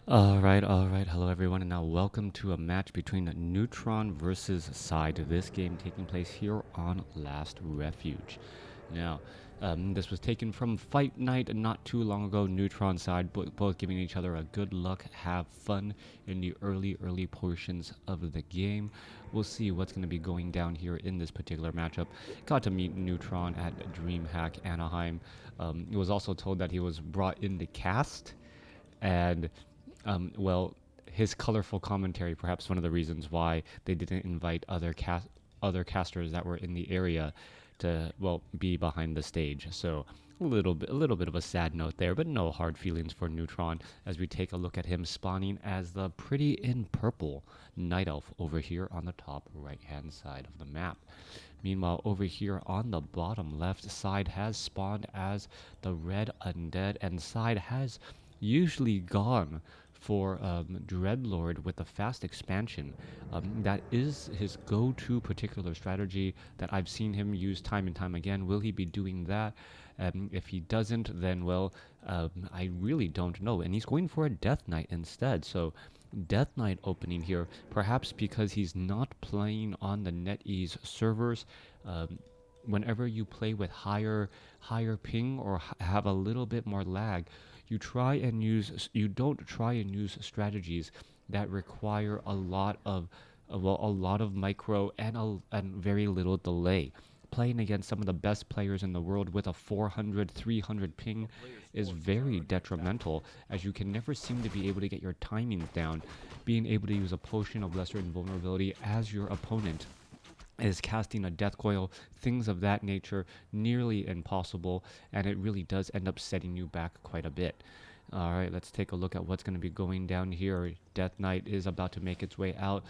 Alright, hello everyone, and now welcome to a match between Neutron versus Syde. This game taking place here on Last Refuge. Now, this was taken from Fight Night not too long ago. Neutron Syde, both giving each other a good luck, have fun in the early portions of the game. We'll see what's going to be going down here in this particular matchup. Got to meet Neutron at DreamHack Anaheim. It was also told that he was brought in the cast, and well, his colorful commentary, perhaps one of the reasons why they didn't invite other casters that were in the area to, well, be behind the stage. So a little bit of a sad note there, but no hard feelings for Neutron as we take a look at him spawning as the pretty in purple Night Elf over here on the top right hand side of the map. Meanwhile, over here on the bottom left side has spawned as the red Undead, and Syde has usually gone for Dreadlord with the fast expansion. That is his go-to particular strategy that I've seen him use time and time again. Will he be doing that? If he doesn't, then, well, I really don't know. And he's going for a Death Knight instead. So Death Knight opening here, perhaps because he's not playing on the NetEase servers. Whenever you play with higher ping or have a little bit more lag, you don't try and use strategies that require a lot of a lot of micro and very little delay. Playing against some of the best players in the world with a 400 300 ping is very detrimental, as you can never seem to be able to get your timings down. Being able to use a potion of lesser invulnerability as your opponent is casting a death coil, things of that nature, nearly impossible, and it really does end up setting you back quite a bit. Alright, let's take a look at what's going to be going down here. Death Knight is about to make its way out.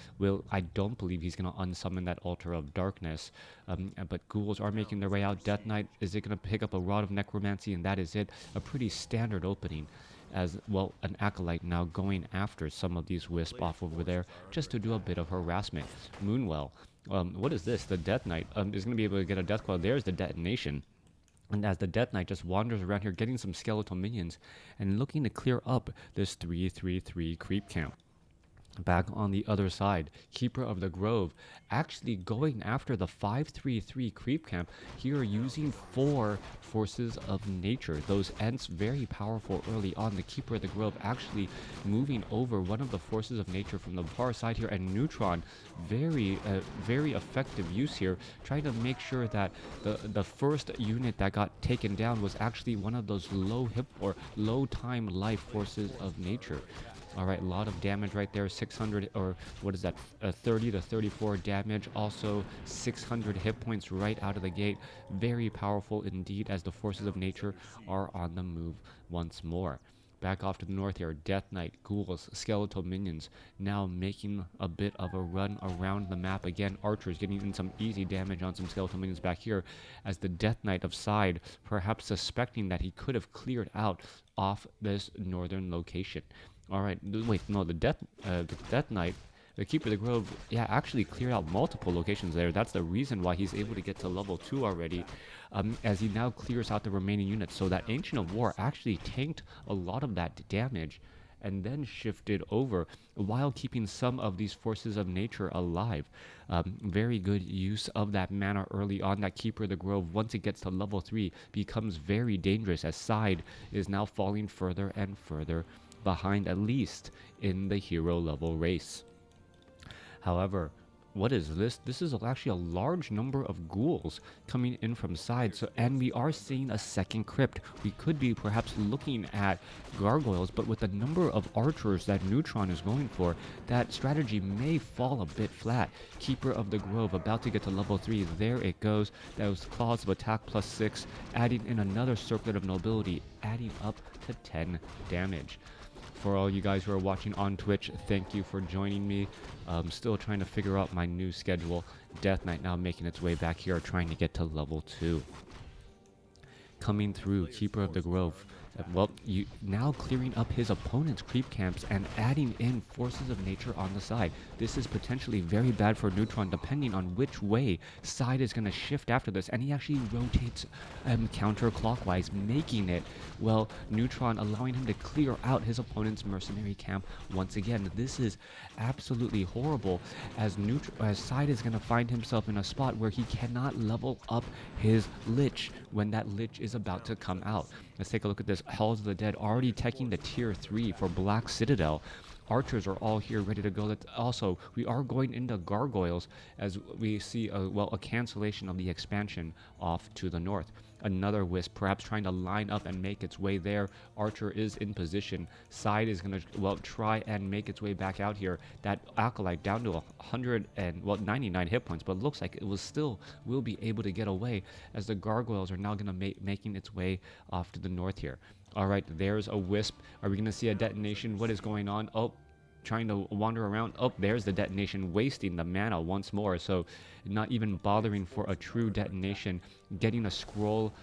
I don't believe he's going to unsummon that Altar of Darkness, but ghouls are making their way out. Death Knight, is it going to pick up a Rod of Necromancy, and that is it. A pretty standard opening. As well, an Acolyte now going after some of these wisp off over there just to do a bit of harassment. Moonwell, what is this? The Death Knight is going to be able to get a death coil. There's the detonation. And as the Death Knight just wanders around here getting some skeletal minions and looking to clear up this 3-3-3 creep camp. Back on the other side, Keeper of the Grove actually going after the 5-3-3 creep camp here, using 4 forces of nature. Those Ents very powerful early on. The Keeper of the Grove actually moving over one of the forces of nature from the far side here, and Neutron very effective use here, trying to make sure that the first unit that got taken down was actually one of those low hip or low time life forces of nature. All right, a lot of damage right there. 600, or what is that? 30 to 34 damage. Also 600 hit points right out of the gate. Very powerful indeed, as the forces of nature are on the move once more. Back off to the north here, Death Knight, ghouls, skeletal minions, now making a bit of a run around the map again. Archers getting in some easy damage on some skeletal minions back here, as the Death Knight of Syde, perhaps suspecting that he could have cleared out off this northern location. All right, wait, no, the Death Knight, the Keeper of the Grove, yeah, actually cleared out multiple locations there. That's the reason why he's able to get to level 2 already, as he now clears out the remaining units. So that Ancient of War actually tanked a lot of that damage and then shifted over while keeping some of these forces of nature alive. Very good use of that mana early on. That Keeper of the Grove, once it gets to level 3, becomes very dangerous, as Syde is now falling further and further behind, at least in the hero level race. However, what is this? This is actually a large number of ghouls coming in from Syde, and we are seeing a second crypt. We could be perhaps looking at gargoyles, but with the number of archers that Neutron is going for, that strategy may fall a bit flat. Keeper of the Grove about to get to level 3. There it goes. Those claws of attack +6, adding in another circlet of nobility, adding up to 10 damage. For all you guys who are watching on Twitch, thank you for joining me. Still trying to figure out my new schedule. Death Knight now making its way back here, trying to get to level 2. Coming through, Keeper of the Grove Well, you now clearing up his opponent's creep camps and adding in forces of nature on the side. This is potentially very bad for Neutron, depending on which way Syde is going to shift after this. And he actually rotates counterclockwise, making it, well, Neutron allowing him to clear out his opponent's mercenary camp once again. This is absolutely horrible, as Syde is going to find himself in a spot where he cannot level up his Lich when that Lich is about to come out. Let's take a look at this. Halls of the Dead already taking the tier 3 for Black Citadel. Archers are all here ready to go. Also, we are going into gargoyles as we see a cancellation of the expansion off to the north. Another wisp, perhaps trying to line up and make its way there. Archer is in position. Syde is going to try and make its way back out here. That acolyte down to 99 hit points, but looks like it will be able to get away as the gargoyles are now going to making its way off to the north here. All right, there's a wisp. Are we going to see a detonation? What is going on? Oh, trying to wander around. Oh, there's the detonation, wasting the mana once more. So not even bothering for a true detonation, getting a scroll,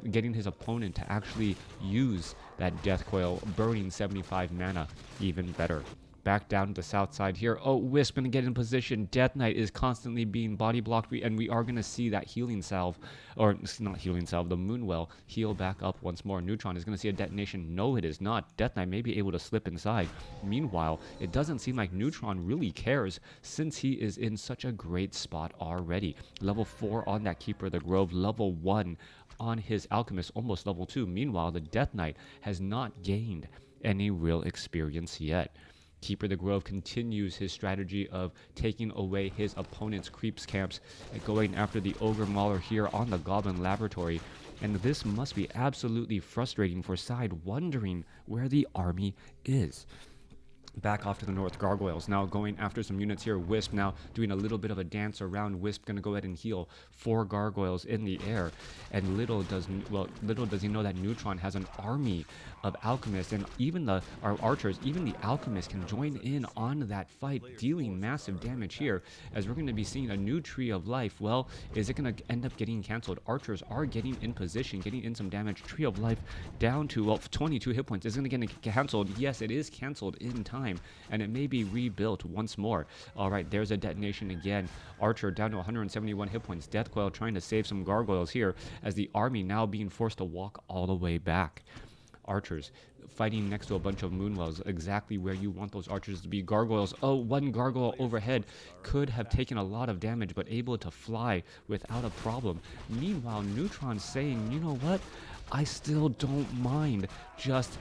getting his opponent to actually use that death coil, burning 75 mana, even better. Back down to the south side here. Oh, Wisp gonna get in position. Death Knight is constantly being body blocked, and we are gonna see that healing salve, or not healing salve, the Moonwell heal back up once more. Neutron is gonna see a detonation. No, it is not. Death Knight may be able to slip inside. Meanwhile, it doesn't seem like Neutron really cares, since he is in such a great spot already. Level 4 on that Keeper of the Grove, level 1 on his Alchemist, almost level 2. Meanwhile, the Death Knight has not gained any real experience yet. Keeper the Grove continues his strategy of taking away his opponent's creeps camps and going after the Ogre Mauler here on the Goblin Laboratory. And this must be absolutely frustrating for Syde, wondering where the army is. Back off to the north, Gargoyles now going after some units here. Wisp now doing a little bit of a dance around. Wisp gonna go ahead and heal 4 Gargoyles in the air, and little does he know that Neutron has an army of alchemists, and even our archers, even the alchemists can join in on that fight, dealing massive damage here. As we're going to be seeing a new Tree of Life. Well, is it going to end up getting canceled? Archers are getting in position, getting in some damage. Tree of Life down to 22 hit points. Is it going to get canceled? Yes, it is canceled in time, and it may be rebuilt once more. All right, there's a detonation again. Archer down to 171 hit points. Death Coil trying to save some gargoyles here, as the army now being forced to walk all the way back. Archers fighting next to a bunch of Moonwells, exactly where you want those archers to be. Gargoyles, oh, one gargoyle overhead could have taken a lot of damage, but able to fly without a problem. Meanwhile, Neutron saying, you know what? I still don't mind just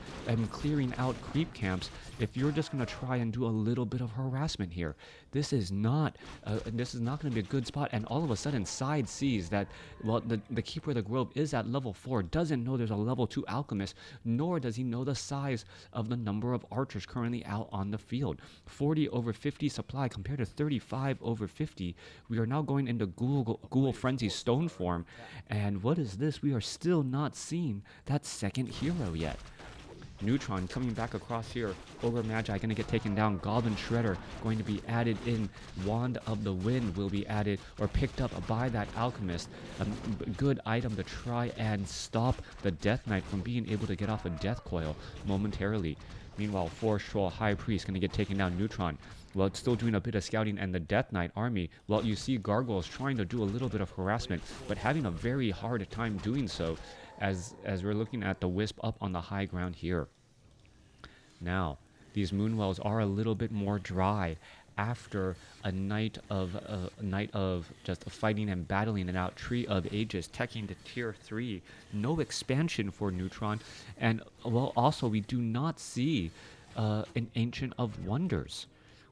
clearing out creep camps if you're just going to try and do a little bit of harassment here. This is not going to be a good spot. And all of a sudden, Syde sees that, well, the Keeper of the Grove is at level 4, doesn't know there's a level 2 alchemist, nor does he know the size of the number of archers currently out on the field. 40 over 50 supply compared to 35 over 50. We are now going into Ghoul Frenzy Stone form. And what is this? We are still not seeing that second hero yet. Neutron coming back across here. Ogre Magi going to get taken down. Goblin Shredder going to be added in. Wand of the Wind will be added or picked up by that Alchemist. A good item to try and stop the Death Knight from being able to get off a Death Coil momentarily. Meanwhile, Forest Troll High Priest going to get taken down. Neutron, well, it's still doing a bit of scouting, and the Death Knight army, well, you see Gargoyles trying to do a little bit of harassment, but having a very hard time doing so, as we're looking at the Wisp up on the high ground here. Now, these Moonwells are a little bit more dry after a night of just fighting and battling it out. Tree of Ages teching to tier 3. No expansion for Neutron, and well, also we do not see an Ancient of Wonders.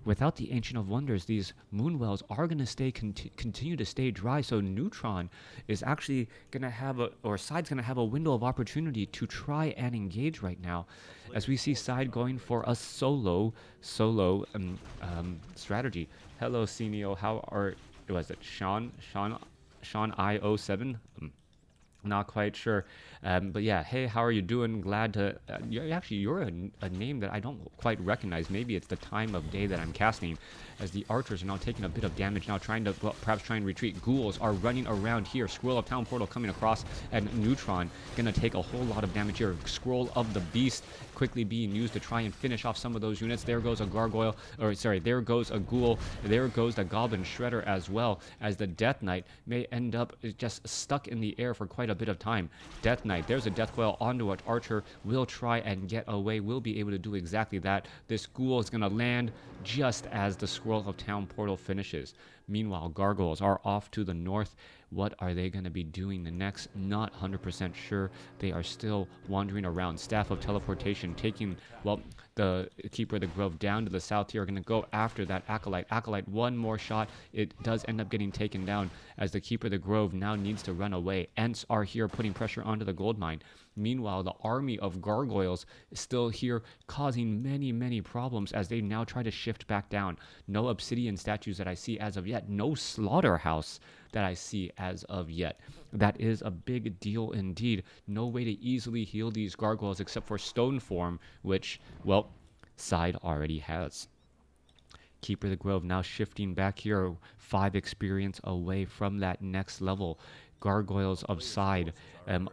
Without the Ancient of Wonders, these Moonwells are going to continue to stay dry. So Neutron is actually going to have Syde's going to have a window of opportunity to try and engage right now, as we see Syde going for a solo strategy. Hello, Senio. How are? Was it Sean I07? Not quite sure, but yeah. Hey, how are you doing? Glad to. You're a name that I don't quite recognize. Maybe it's the time of day that I'm casting, as the archers are now taking a bit of damage. Now trying to, well, perhaps try and retreat. Ghouls are running around here. Scroll of Town Portal coming across, and Neutron gonna take a whole lot of damage here. Scroll of the Beast quickly being used to try and finish off some of those units. There goes a gargoyle, or sorry, there goes a ghoul. There goes the Goblin Shredder as well, as the Death Knight may end up just stuck in the air for quite a bit of time. Death Knight, there's a Death Coil onto it. Archer will try and get away, will be able to do exactly that. This ghoul is going to land just as the Scroll of Town Portal finishes. Meanwhile, gargoyles are off to the north. What are they going to be doing next? Not 100% sure. They are still wandering around. Staff of Teleportation taking, well, the Keeper of the Grove down to the south here. Are going to go after that Acolyte. Acolyte, one more shot. It does end up getting taken down, as the Keeper of the Grove now needs to run away. Ents are here putting pressure onto the gold mine. Meanwhile, the army of gargoyles is still here, causing many, many problems as they now try to shift back down. No obsidian statues that I see as of yet. No slaughterhouse that I see as of yet. That is a big deal indeed. No way to easily heal these gargoyles except for stone form, which, well, Syde already has. Keeper of the Grove now shifting back here, 5 experience away from that next level. Gargoyles of Syde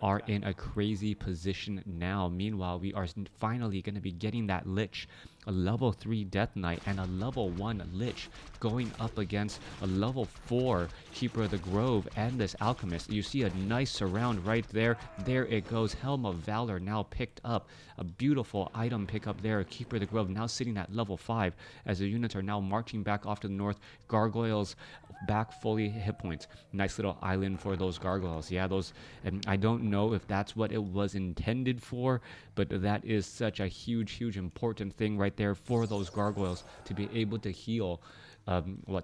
are in a crazy position now. Meanwhile, we are finally going to be getting that Lich, a level 3 Death Knight and a level 1 Lich going up against a level 4 Keeper of the Grove and this Alchemist. You see a nice surround right there. There it goes. Helm of Valor now picked up. A beautiful item pickup there. Keeper of the Grove now sitting at level 5 as the units are now marching back off to the north. Gargoyles back fully hit points. Nice little island for those gargoyles. Yeah, those, and I don't know if that's what it was intended for, but that is such a huge, huge important thing right there for those gargoyles to be able to heal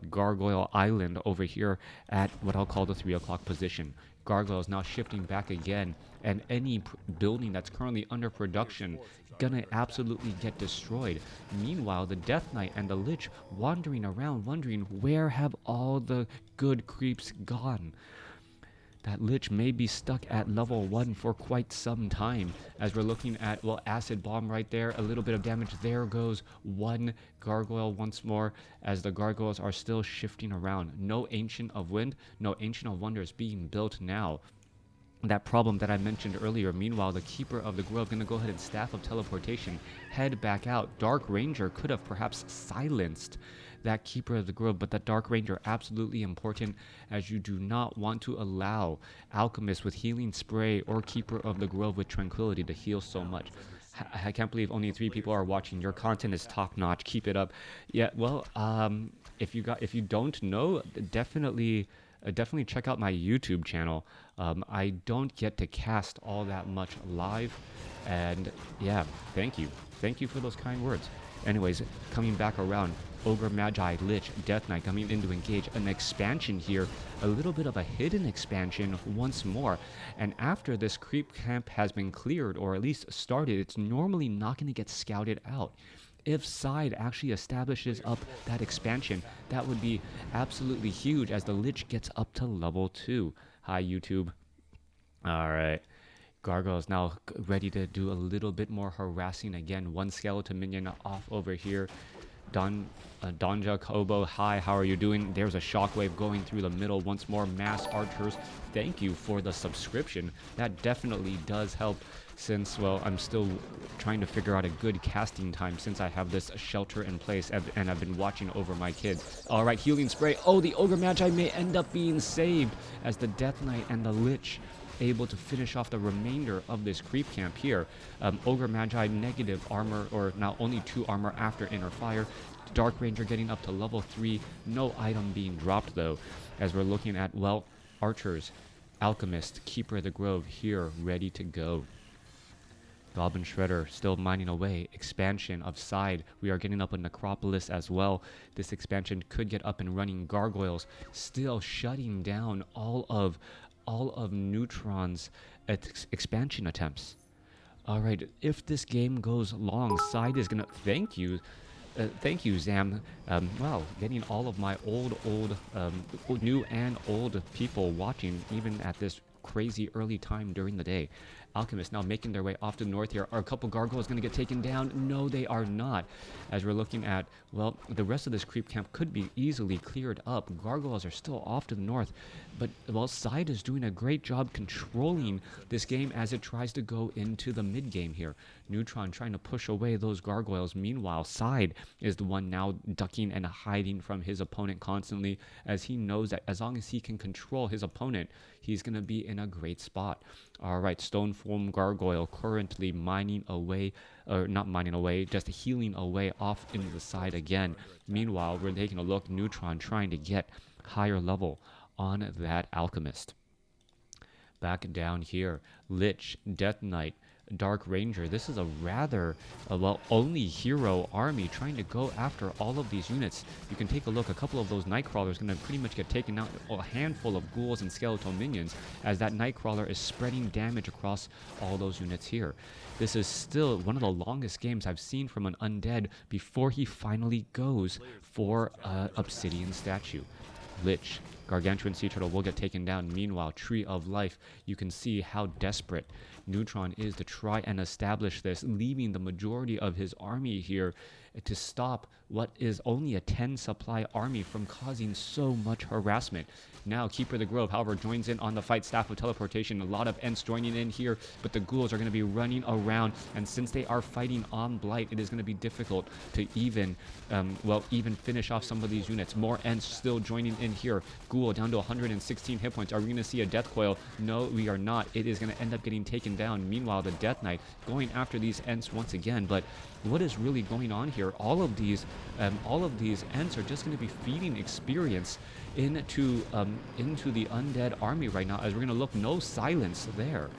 Gargoyle Island over here at what I'll call the 3 o'clock position. Gargoyles now shifting back again, and any building that's currently under production gonna absolutely get destroyed. Meanwhile, the Death Knight and the Lich wandering around wondering, where have all the good creeps gone? That Lich may be stuck at level 1 for quite some time, as we're looking at, well, Acid Bomb right there, a little bit of damage. There goes one gargoyle once more, as the gargoyles are still shifting around. No Ancient of Wind, no Ancient of Wonders being built now. That problem that I mentioned earlier. Meanwhile, the Keeper of the Grove going to go ahead and Staff of Teleportation, head back out. Dark Ranger could have perhaps silenced that Keeper of the Grove, but that Dark Ranger absolutely important, as you do not want to allow Alchemist with Healing Spray or Keeper of the Grove with Tranquility to heal so much. I can't believe only 3 people are watching. Your content is top notch. Keep it up. Yeah, well, if you don't know, definitely check out my YouTube channel. I don't get to cast all that much live, and yeah, thank you for those kind words. Anyways, coming back around, Ogre Magi, Lich, Death Knight coming in to engage an expansion here, a little bit of a hidden expansion once more. And after this creep camp has been cleared, or at least started, it's normally not going to get scouted out. If Syde actually establishes up that expansion, that would be absolutely huge, as the Lich gets up to level 2. Hi, YouTube. Alright. Gargoyles now ready to do a little bit more harassing again. One skeleton minion off over here. Donja Kobo, hi, how are you doing? There's a shockwave going through the middle once more. Mass Archers, thank you for the subscription. That definitely does help, since, well, I'm still trying to figure out a good casting time since I have this shelter in place, and I've been watching over my kids. All right, Healing Spray. Oh, the Ogre Magi may end up being saved, as the Death Knight and the Lich able to finish off the remainder of this creep camp here. Ogre Magi negative armor, or now only 2 armor after Inner Fire. Dark Ranger getting up to level 3. No item being dropped though, as we're looking at, well, Archers, Alchemist, Keeper of the Grove here ready to go. Goblin Shredder still mining away. Expansion of Syde. We are getting up a Necropolis as well. This expansion could get up and running. Gargoyles still shutting down all of Neutron's expansion attempts. All right, if this game goes long, Syde is gonna thank you, Zam. Wow, getting all of my old, new and old people watching, even at this crazy early time during the day. Alchemists now making their way off to the north here. Are a couple gargoyles going to get taken down? No, they are not. As we're looking at, well, the rest of this creep camp could be easily cleared up. Gargoyles are still off to the north. But, well, Syde is doing a great job controlling this game as it tries to go into the mid game here. Neutron trying to push away those gargoyles. Meanwhile, Syde is the one now ducking and hiding from his opponent constantly, as he knows that as long as he can control his opponent, he's going to be in a great spot. All right, Stoneform Gargoyle currently mining away, or not mining away, just healing away off into the side again. Meanwhile, we're taking a look, Neutron trying to get higher level on that Alchemist. Back down here, Lich, Death Knight, Dark Ranger. This is a rather, well, only hero army trying to go after all of these units. You can take a look. A couple of those Nightcrawlers going to pretty much get taken out. A handful of ghouls and skeletal minions as that Nightcrawler is spreading damage across all those units here. This is still one of the longest games I've seen from an Undead before he finally goes for an Obsidian statue. Lich, Gargantuan Sea Turtle will get taken down. Meanwhile, Tree of Life, you can see how desperate Neutron is to try and establish this, leaving the majority of his army here to stop what is only a 10 supply army from causing so much harassment. Now, Keeper of the Grove, however, joins in on the fight. Staff of Teleportation, a lot of Ents joining in here, but the ghouls are going to be running around, and since they are fighting on Blight, it is going to be difficult to even finish off some of these units. More Ents still joining in here. Ghoul down to 116 hit points. Are we going to see a Death Coil? No, we are not. It is going to end up getting taken down. Meanwhile, the Death Knight going after these Ents once again, but what is really going on here? All of these Ents are just going to be feeding experience into the Undead army right now. As we're going to look, no silence there.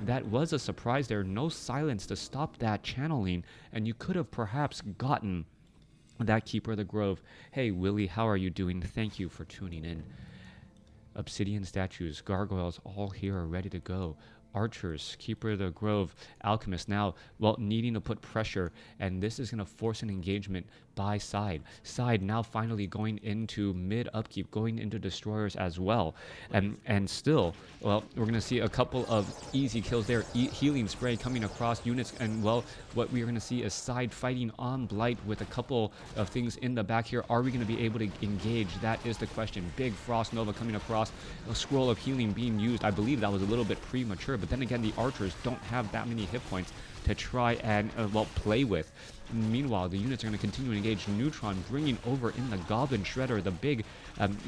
That was a surprise there. No silence to stop that channeling, and you could have perhaps gotten that Keeper of the Grove. Hey, Willie, how are you doing? Thank you for tuning in. Obsidian statues, gargoyles, all here are ready to go. Archers, Keeper of the Grove, Alchemist now, well, needing to put pressure, and this is going to force an engagement by Syde. Syde now finally going into mid upkeep, going into destroyers as well, and still, well, we're going to see a couple of easy kills there. Healing spray coming across units, and well, what we're going to see is Syde fighting on Blight with a couple of things in the back here. Are we going to be able to engage? That is the question. Big Frost Nova coming across, a scroll of healing being used. I believe that was a little bit premature, but then again, the archers don't have that many hit points to try and, play with. Meanwhile, the units are going to continue to engage. Neutron bringing over in the Goblin Shredder, the big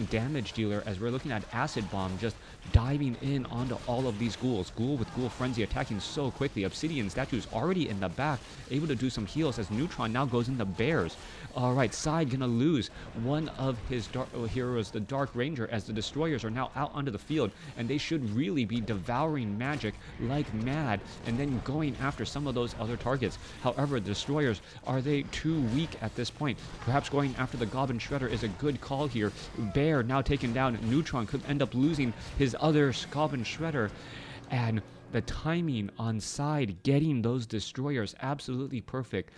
damage dealer, as we're looking at Acid Bomb just diving in onto all of these ghouls. Ghoul with Ghoul Frenzy attacking so quickly. Obsidian statues already in the back, able to do some heals as Neutron now goes into bears. All right, Syde going to lose one of his heroes, the Dark Ranger, as the destroyers are now out onto the field, and they should really be devouring magic like mad and then going after some of those other targets. However, the destroyers, are they too weak at this point? Perhaps going after the Goblin Shredder is a good call here. Bear now taken down. Neutron could end up losing his other Goblin Shredder, and the timing on Syde getting those destroyers absolutely perfect.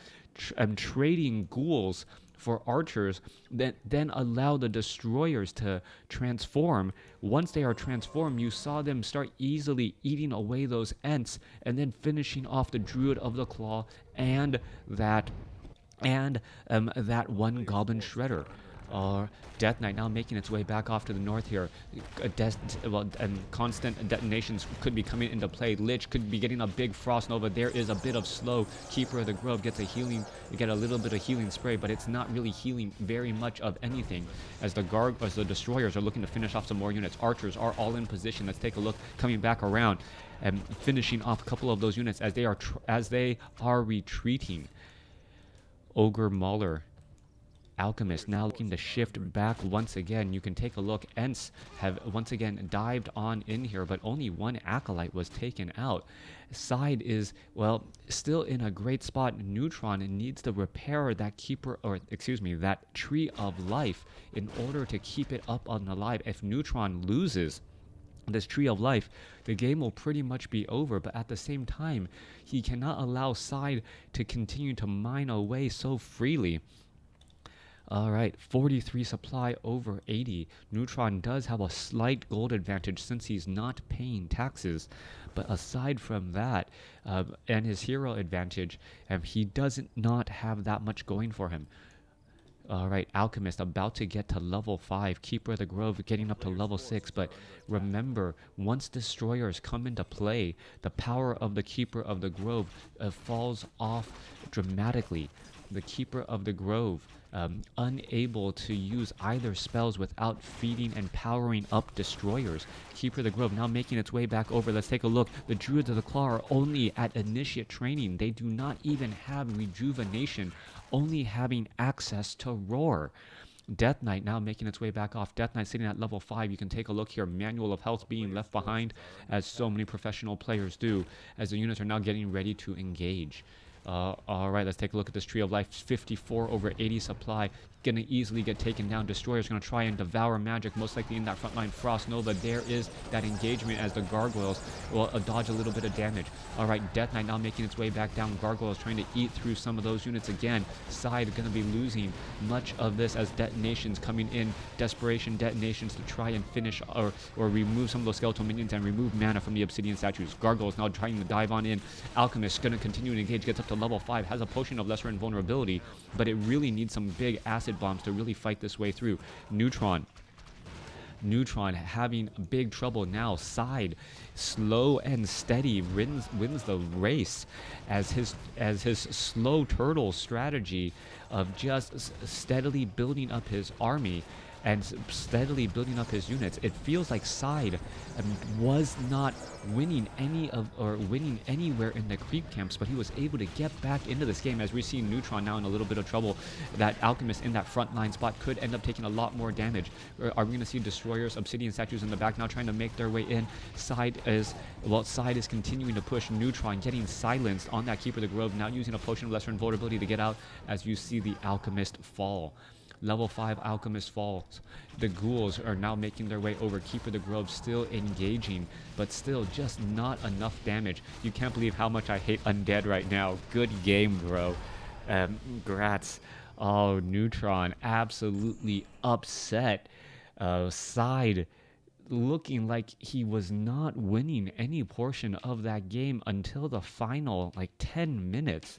Trading ghouls for archers that then allow the destroyers to transform. Once they are transformed, you saw them start easily eating away those Ents and then finishing off the Druid of the Claw and that one Goblin Shredder. Death Knight now making its way back off to the north here. Constant detonations could be coming into play. Lich could be getting a big Frost Nova. There is a bit of slow. Keeper of the Grove gets a healing. You get a little bit of healing spray, but it's not really healing very much of anything. As the destroyers are looking to finish off some more units. Archers are all in position. Let's take a look. Coming back around and finishing off a couple of those units as they are retreating. Ogre Mauler. Alchemist now looking to shift back once again. You can take a look. Ents have once again dived on in here, but only one Acolyte was taken out. Syde is, well, still in a great spot. Neutron needs to repair that that Tree of Life in order to keep it up and alive. If Neutron loses this Tree of Life, the game will pretty much be over, but at the same time, he cannot allow Syde to continue to mine away so freely. All right, 43 supply over 80. Neutron does have a slight gold advantage since he's not paying taxes. But aside from that, and his hero advantage, he doesn't not have that much going for him. All right, Alchemist about to get to level 5. Keeper of the Grove getting up to level 6. But remember, once Destroyers come into play, the power of the Keeper of the Grove falls off dramatically. The Keeper of the Grove unable to use either spells without feeding and powering up Destroyers. Keeper of the Grove now making its way back over. Let's take a look. The Druids of the Claw are only at Initiate training. They do not even have Rejuvenation, only having access to Roar. Death Knight now making its way back off. Death Knight sitting at level 5. You can take a look here. Manual of Health being left behind, as so many professional players do, as the units are now getting ready to engage. All right, let's take a look at this Tree of Life. 54 over 80 supply. Gonna easily get taken down. Destroyer's gonna try and devour magic, most likely in that front line. Frost Nova, there is that engagement as the Gargoyles will dodge a little bit of damage. All right, Death Knight now making its way back down. Gargoyles trying to eat through some of those units again. Syde gonna be losing much of this as detonations coming in. Desperation detonations to try and finish or remove some of those skeletal minions and remove mana from the obsidian statues. Gargoyles now trying to dive on in. Alchemist gonna continue to engage, gets up to level 5, has a potion of lesser invulnerability, but it really needs some big acid bombs to really fight this way through. Neutron having big trouble now. Syde, slow and steady, wins the race as his slow turtle strategy of just steadily building up his army and steadily building up his units. It feels like Syde was not winning anywhere in the creep camps, but he was able to get back into this game, as we see Neutron now in a little bit of trouble. That Alchemist in that front line spot could end up taking a lot more damage. Are we going to see Destroyers, Obsidian statues in the back now trying to make their way in? Syde is continuing to push. Neutron getting silenced on that Keeper of the Grove, now using a potion of lesser invulnerability to get out, as you see the Alchemist fall. Level 5 Alchemist falls. The ghouls are now making their way over. Keeper of the Grove still engaging, but still just not enough damage. You can't believe how much I hate Undead right now. Good game, bro. Grats. Oh, Neutron absolutely upset. Syde looking like he was not winning any portion of that game until the final, like, 10 minutes.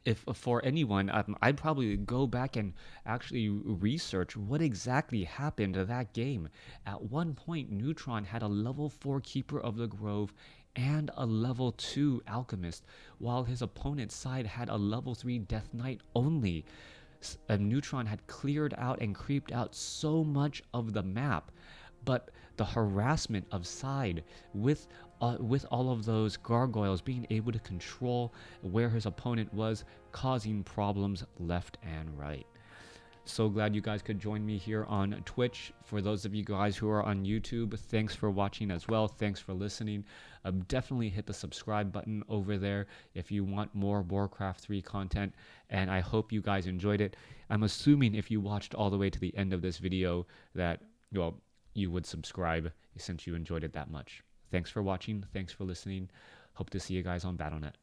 If for anyone, I'd probably go back and actually research what exactly happened to that game. At one point, Neutron had a level 4 Keeper of the Grove and a level 2 Alchemist, while his opponent's side had a level 3 Death Knight only. Neutron had cleared out and creeped out so much of the map, but the harassment of Syde with all of those gargoyles being able to control where his opponent was, causing problems left and right. So glad you guys could join me here on Twitch. For those of you guys who are on YouTube, thanks for watching as well. Thanks for listening. Definitely hit the subscribe button over there if you want more WarCraft 3 content, and I hope you guys enjoyed it. I'm assuming if you watched all the way to the end of this video that, well, you would subscribe since you enjoyed it that much. Thanks for watching. Thanks for listening. Hope to see you guys on Battle.net.